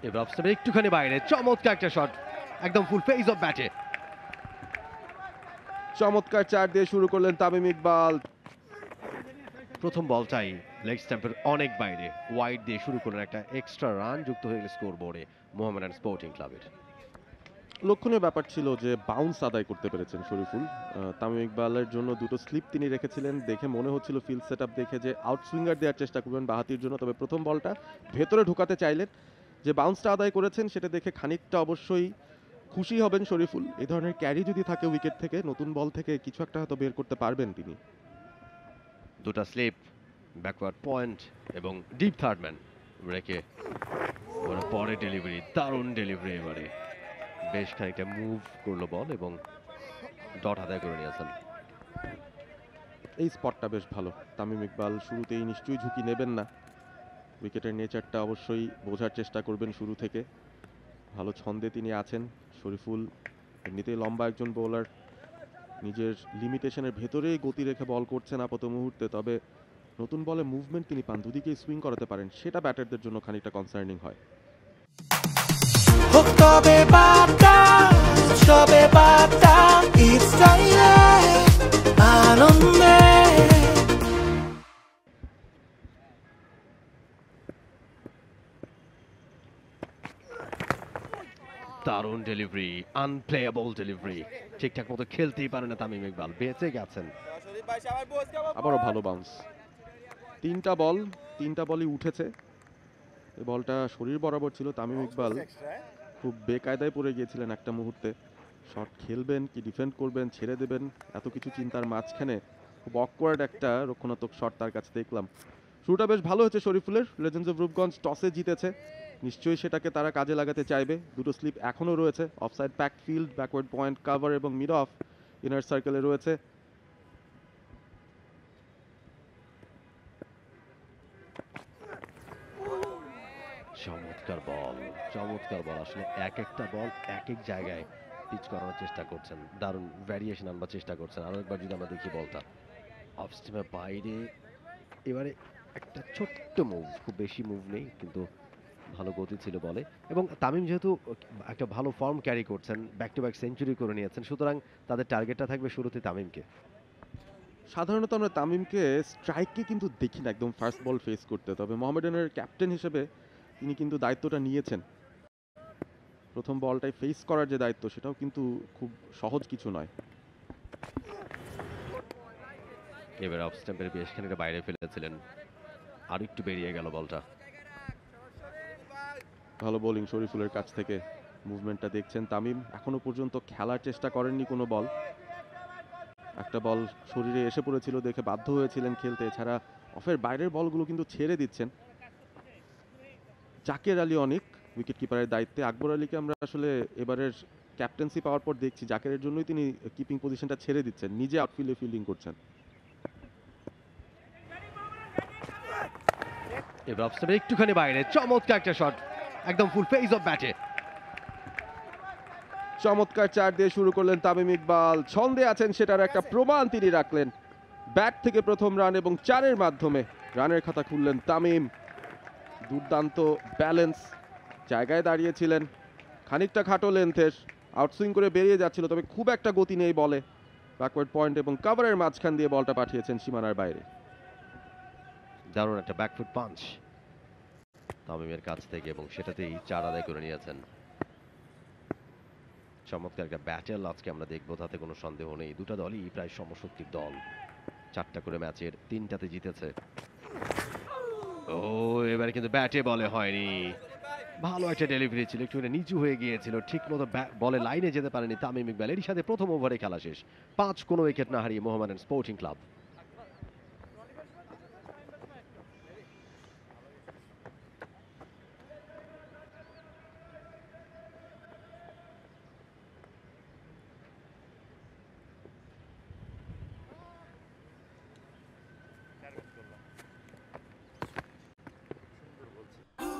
এবার অফস্টাম্পের একটুখানি বাইরে, চমৎকার একটা শট, একদম ফুল ফেজ অফ ব্যাটে। চমৎকার চার দিয়ে শুরু করলেন তামিম ইকবাল। প্রথম বলটাই লেগ স্ট্যাম্পের অনেক বাইরে, ওয়াইড দিয়ে শুরু করলেন, একটা এক্সট্রা রান যুক্ত হয়ে গেল স্কোর বোর্ডে মোহামেডান স্পোর্টিং ক্লাবের। লক্ষণীয় ব্যাপার ছিল যে বাউন্স আদায় করতে পেরেছেন শরীফুল। তামিম ইকবালের জন্য দুটো স্লিপ তিনি রেখেছিলেন, দেখে মনে হচ্ছিল ফিল্ড সেট আপ দেখে যে আউট সুইঙ্গার দেওয়ার চেষ্টা করবেন বাহাতির জন্য, তবে প্রথম বলটা ভেতরে ঢোকাতে চাইলেন। যে বাউন্সটা আদায় করেছেন সেটা দেখে খানিকটা অবশ্যই খুশি হবেন শরীফুল। এই ধরনের ক্যারি যদি থাকে উইকেট থেকে, নতুন বল থেকে কিছু একটা হয়তো বের করতে পারবেন তিনি। দুটা স্লিপ, ব্যাকওয়ার্ড পয়েন্ট এবং ডিপ থার্ড ম্যান রেখে পরে ডেলিভারি, দারুণ ডেলিভারি। এবারে বেশ খানিকটা মুভ করলো বল এবং ডট আদায় করে নিয়েছেন। এই স্পটটা বেশ ভালো। তামিম ইকবাল শুরুতেই নিশ্চয়ই ঝুঁকি নেবেন না, উইকেটের নেচারটা অবশ্যই বোঝার চেষ্টা করবেন শুরু থেকে। ভালো ছন্দে তিনি আছেন শরীফুল, এমনিতেই লম্বা একজন বোলার, নিজের লিমিটেশনের ভেতরেই গতি রেখে বল করছেন আপাত মুহূর্তে, তবে নতুন বলে মুভমেন্ট তিনি পান, দুদিকেই সুইং করাতে পারেন, সেটা ব্যাটারদের জন্য খানিকটা কনসার্নিং হয়। দারুণ ডেলিভারি, আনপ্লেয়েবল ডেলিভারি, ঠিকঠাক মতো খেলতেই পারে না তামিম ইকবাল, বেঁচে গেছেন। আবারও ভালো বাউন্স, তিনটা বলই উঠেছে। এই বলটা শরীর বরাবর ছিল, তামিম ইকবাল খুব বেকায়দায় পড়ে গিয়েছিলেন একটা মুহূর্তে। শট খেলবেন কি ডিফেন্ড করবেন, ছেড়ে দেবেন, এত কিছু চিন্তার মাঝখানে খুব অকওয়ার্ড একটা রক্ষণাত্মক শট তার কাছে দেখলাম। শুরুটা বেশ ভালো হয়েছে শরীফুলের। লেজেন্ডস অফ রূপগঞ্জ টসে জিতেছে, নিশ্চয়ই সেটাকে তারা কাজে লাগাতে চাইবে। দুটো স্লিপ এখনও রয়েছে, offside pack field, backward point cover এবং মিড অফ ইনার সার্কেলে রয়েছে। চমৎকার বল, চমৎকার বল। আসলে এক একটা বল এক এক জায়গায় পিচ করানোর চেষ্টা করছেন, দারুণ ভ্যারিয়েশন আনবার চেষ্টা করছেন। আরো একবার যদি আমরা দেখি বলটা অফ স্টিমের বাইরে, এবারে একটা ছোট্ট মুভ, খুব বেশি মুভ নেই কিন্তু ভালো গতি ছিল বলে। এবং তামিম যেহেতু একটা ভালো ফর্ম ক্যারি করছেন, ব্যাক টু ব্যাক সেঞ্চুরি করে নিয়েছেন, সুতরাং তাদের টার্গেটটা থাকবে শুরুতে তামিমকে। সাধারণত আমরা তামিমকে স্ট্রাইককে কিন্তু দেখি না একদম ফার্স্ট বল ফেস করতে, তবে মোহামেডানের ক্যাপ্টেন হিসেবে তিনি কিন্তু দায়িত্বটা নিয়েছেন। প্রথম বলটাই ফেস করার যে দায়িত্ব, সেটাও কিন্তু খুব সহজ কিছু নয়। এবার অফ স্ট্যাম্পের বেশ খানিকটা বাইরে ফেলেছিলেন, আর একটু বেরিয়ে গেল বলটা। ভালো বোলিং শরীফুলের কাছ থেকে, মুভমেন্টটা দেখছেন তামিম। এখনো পর্যন্ত খেলার চেষ্টা করেননি কোনো বল, একটা বল শরীরে এসে পড়েছিল দেখে বাধ্য হয়েছিলেন খেলতে, এছাড়া অফের বাইরের বলগুলো কিন্তু ছেড়ে দিচ্ছেন। জাকের আলী অনেক উইকেট কিপারের দায়িত্বে, আকবর আলীকে আমরা আসলে এবারের ক্যাপ্টেন্সি পাওয়ার পর দেখছি জাকেরের জন্যই তিনি কিপিং পজিশনটা ছেড়ে দিচ্ছেন, নিজে আউটফিল্ডে ফিল্ডিং করছেন। এবার অফ স্ট্যাম্পের একটুখানি বাইরে, চমৎকার একটা শট, একদম ফুল ফেজ অফ ব্যাটে। চমৎকার চার দিয়ে শুরু করলেন তামিম ইকবাল, ছন্দে আছেন সেটার একটা প্রমাণ তিনি রাখলেন। ব্যাট থেকে প্রথম রান এবং চারের মাধ্যমে রানের খাতা খুললেন তামিম। দুর্দান্ত ব্যালেন্স, জায়গায় দাঁড়িয়েছিলেন, খানিকটা খাটো লেন্থের, আউটসুইং করে বেরিয়ে যাচ্ছিল, তবে খুব একটা গতি নেই বলে। ব্যাকওয়ার্ড পয়েন্ট এবং কাভারের মাঝখান দিয়ে বলটা পাঠিয়েছেন সীমানার বাইরে। দারুণ একটা ব্যাকফুট পাঞ্চ তামিমের কাছ থেকে এবং সেটাতেই চার আদায় করে নিয়েছেন। চমৎকার একটা ব্যাটেল আজকে আমরা দেখবো, তাতে কোনো সন্দেহ নেই। দুটা দলই প্রায় সমশক্তির দল, 4টা করে ম্যাচের 3টাতে জিতেছে। ও এবারে কিন্তু ব্যাটে বলে হয়নি, ভালো একটা ডেলিভারি ছিল, একটু নিচু হয়ে গিয়েছিল, ঠিক মতো বলে লাইনে যেতে পারেনি তামিম ইকবাল। এরই সাথে প্রথম ওভারে খেলা শেষ, 5 কোনো উইকেট না হারিয়ে Mohammedan sporting club.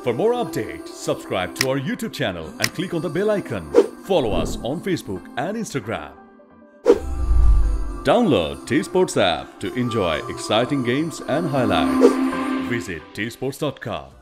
For more updates, subscribe to our YouTube channel and click on the bell icon. Follow us on Facebook and Instagram. Download T-Sports app to enjoy exciting games and highlights. Visit tsports.com.